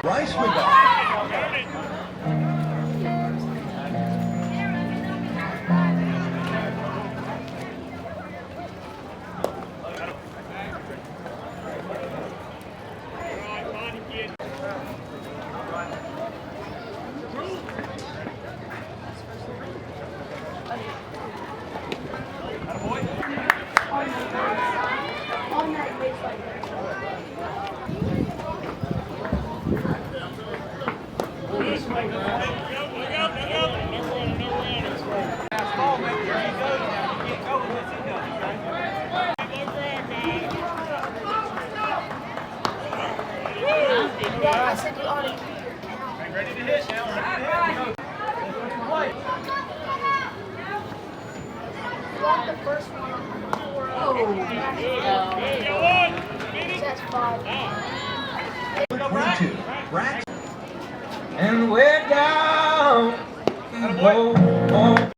Rice with that. 22. And we're down. Oh.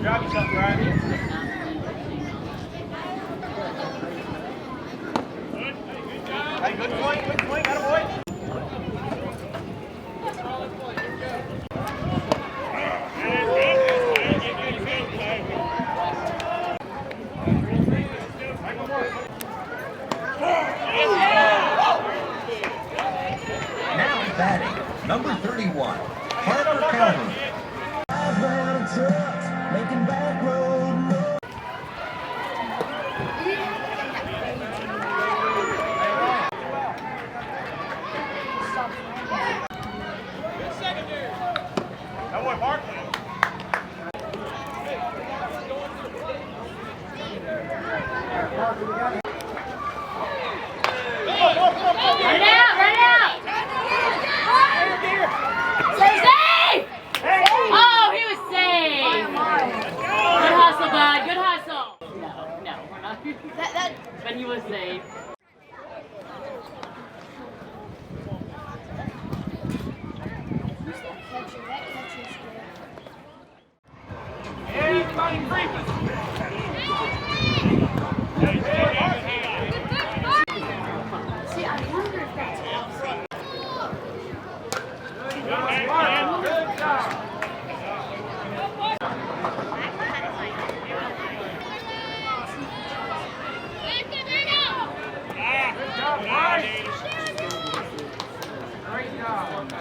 Grab yourself, Brian. Hey, good point, attaboy. Now batting, number 31, Parker Calhoun. Making back road. That boy Mark. Run out! Save! Oh, he was saved! Good hustle, bud. Good hustle. No, we're not. But he was saved. Everybody creeping. See, I wonder if that's outside. Good job. Good job, Mike. Great job.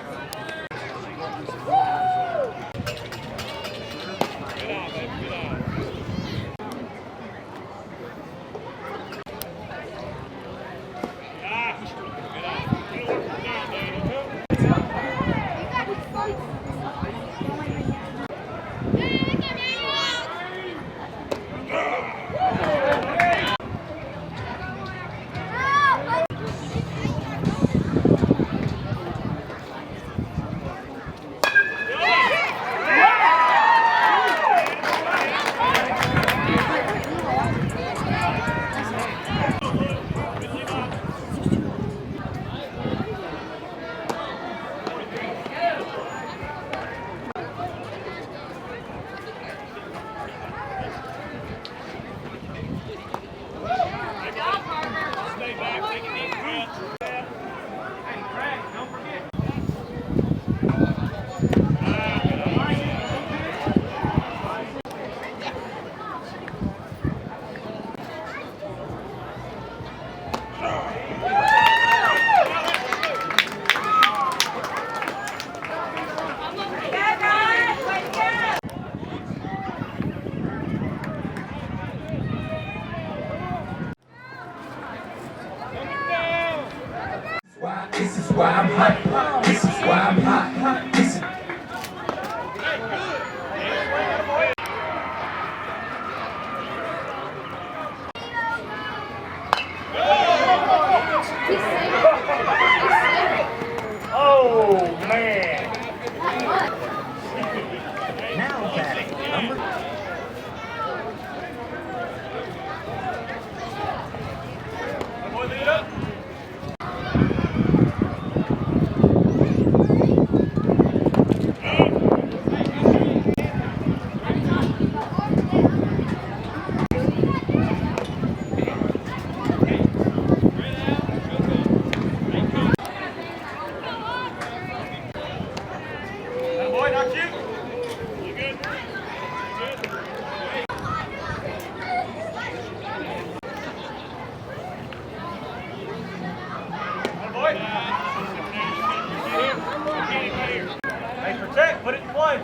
This is why I'm hot. This is why I'm hot. This is Oh, man. now batting, number. Boy, lead up. Boy, not you. You good? You good? Boy. Hey, protect. Put it in play.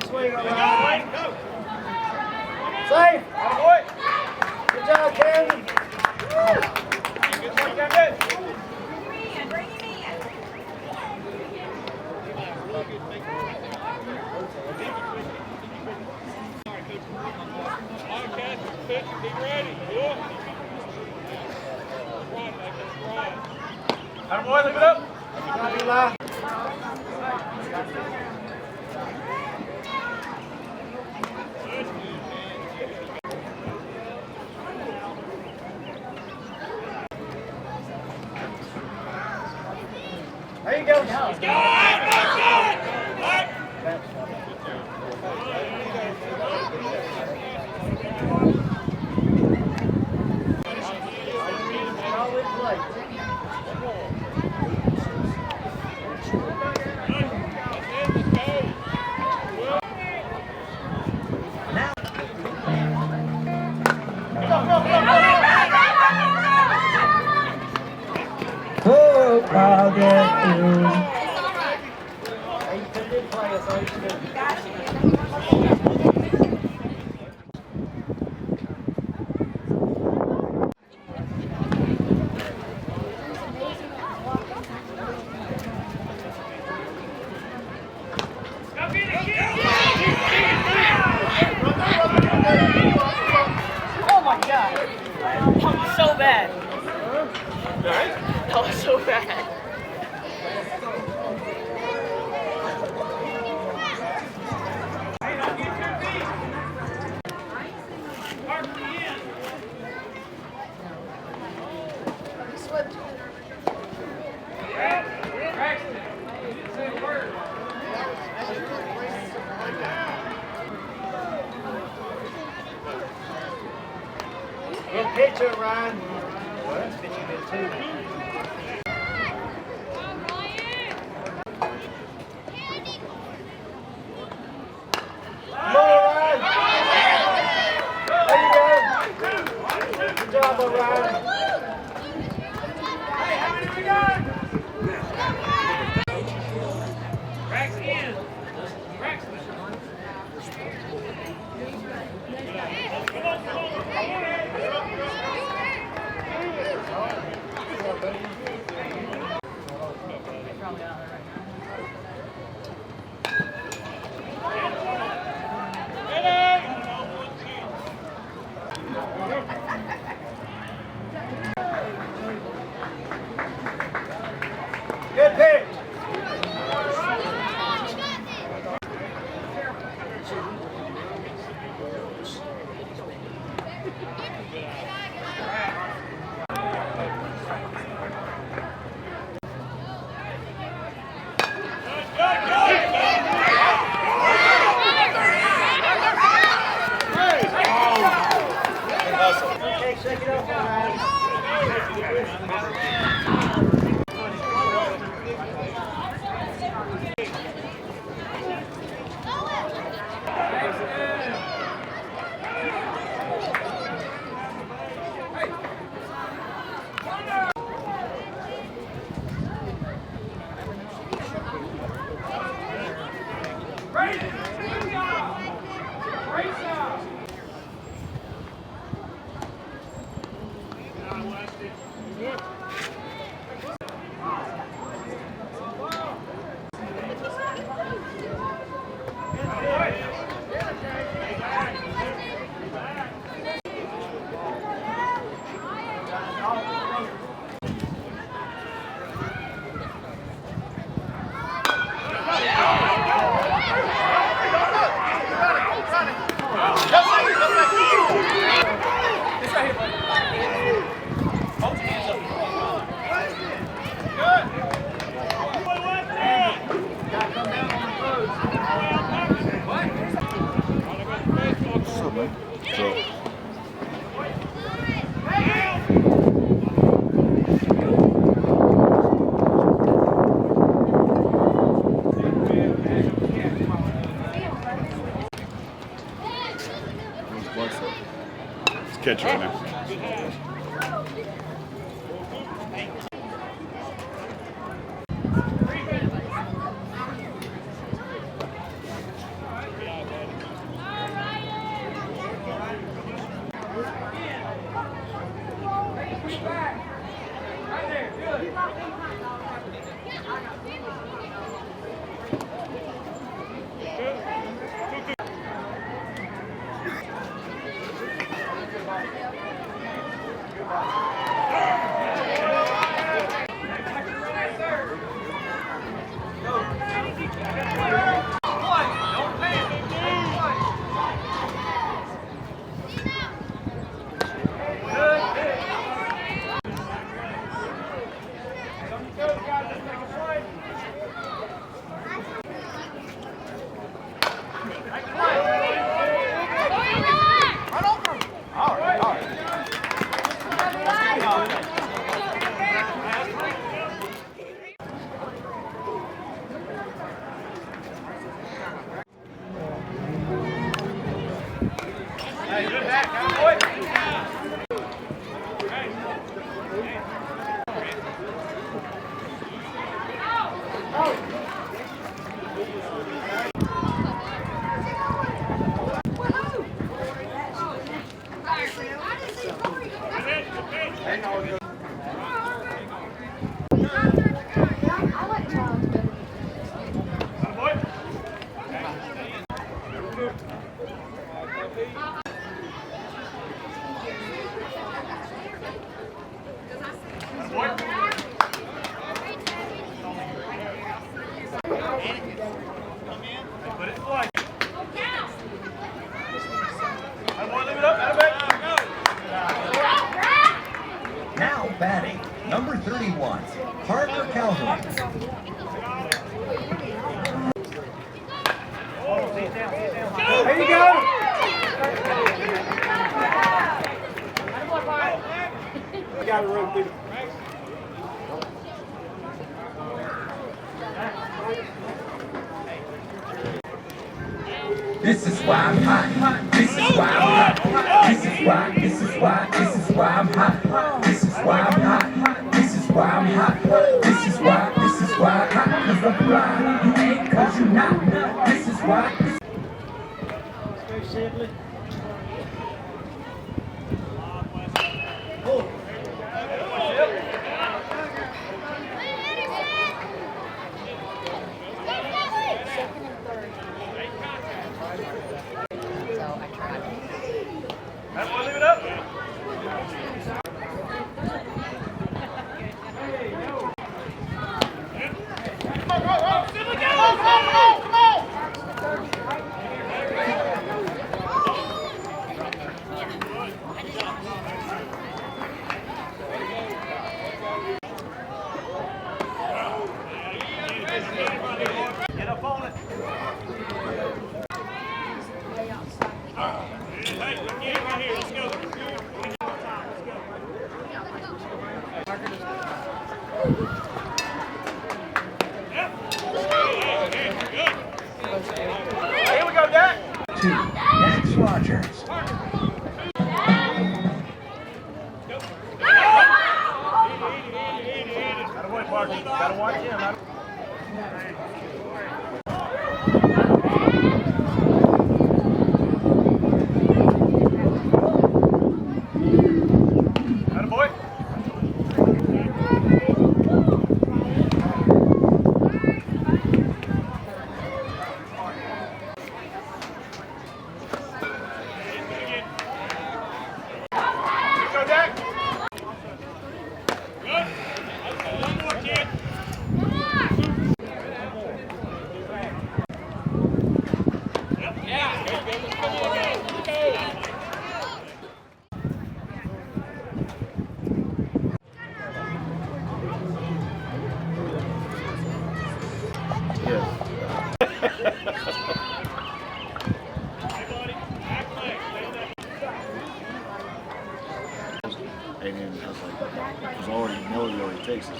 I know. Safe! Good job, Camden! Good work, Camden. Be ready. Boy, leave it up. Copy, La. There you go. Let's go. Oh, I'll get you. Hey, you did play us, all you should do. bad. That was so bad. Good pitcher, Ryan. That's pitching good too. Come on, Ryan. There you go. Good job, Ryan. Hey, how many we got? Rex in. Braxton. Come on, come on. Good pitch. Okay, shake it off, Ryan. Catch right now. Put it in play. I want to leave it up. Out of it. Now batting, number 31, Parker Calhoun. There you go. We got to run through. This is why I'm hot. This is why I'm hot. This is why I'm hot. This is why I'm hot. This is why I'm hot. This is why I'm hot. Cause I'm blind. You ain't cause you not. This is why. Very simply. I want to leave it up. Get up on it. Hey, we get right here. Let's go. Here we go, Dak. 2, Dax Rogers. Attaboy, Parker. Gotta watch him. Attaboy. Go, Dak. Good. One more, kid. And then I was like, because already know he already takes us.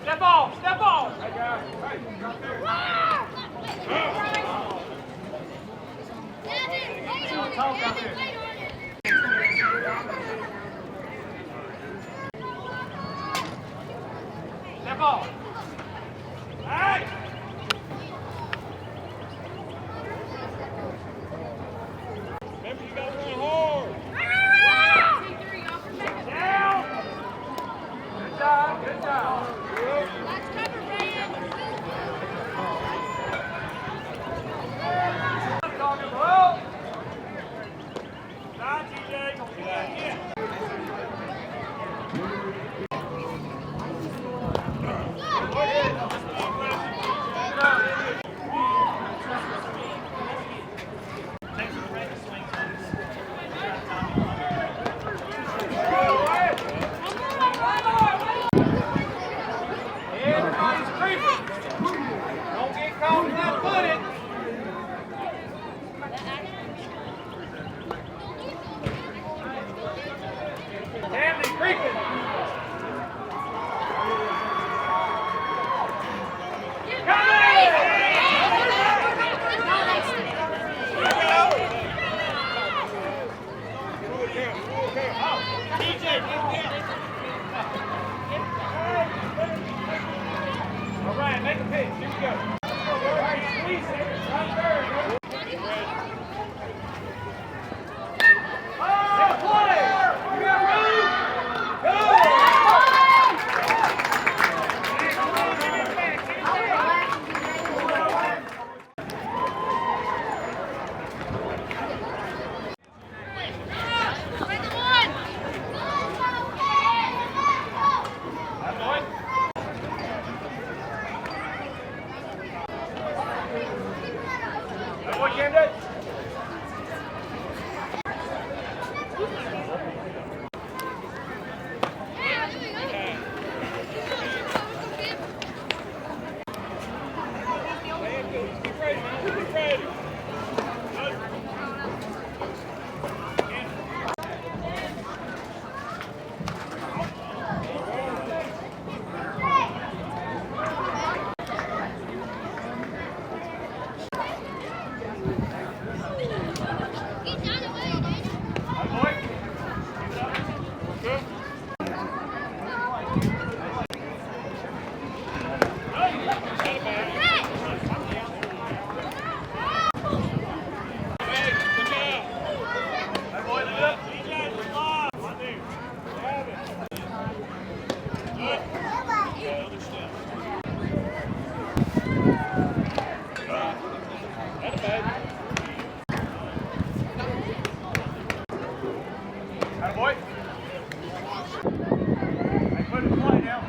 Step off! Step off! Step off! Hey! Remember, you gotta run hard. Down! Good job, good job. Talking well. Nah, TJ. Don't do that again. Attaboy. Hey, put it in play now.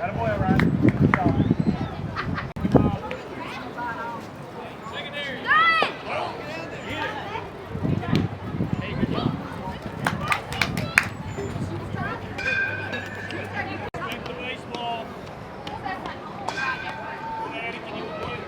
Attaboy, Ryan. Good job. Take the baseball. Daddy, can you get it?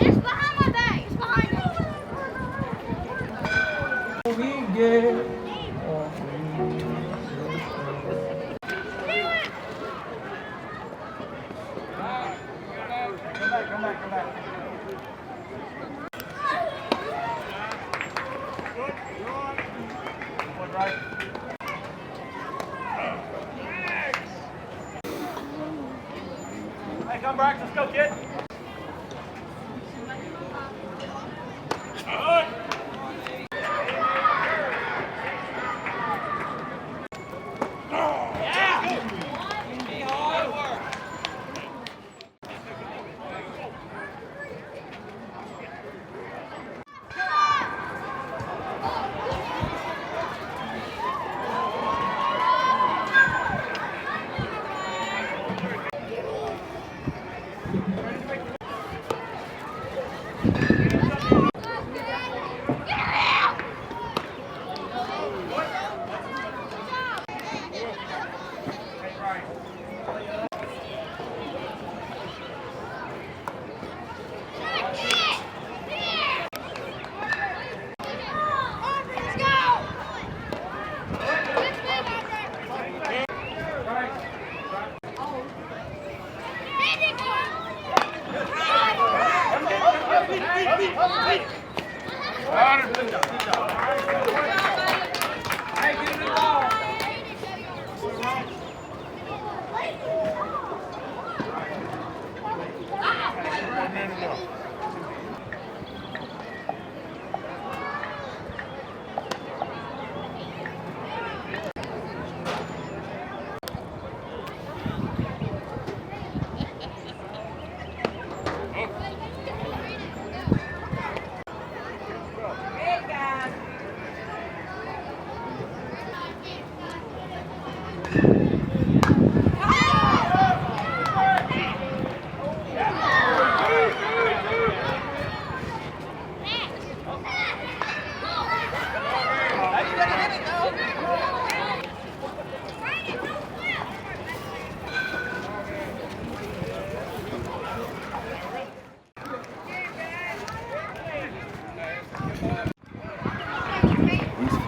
It's behind my back. It's behind me. We get Come back. One right. Hey, come back. Let's go, kid.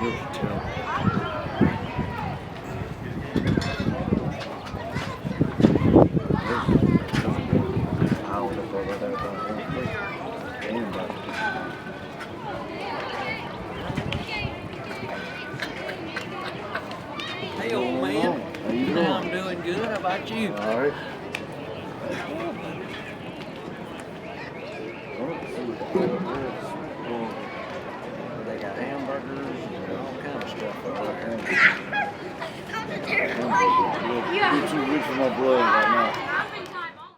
You should tell. Hey, old man. How you doing? I'm doing good. How about you? All right. They got hamburgers and all kind of stuff over there. Get you rich for my blood right now.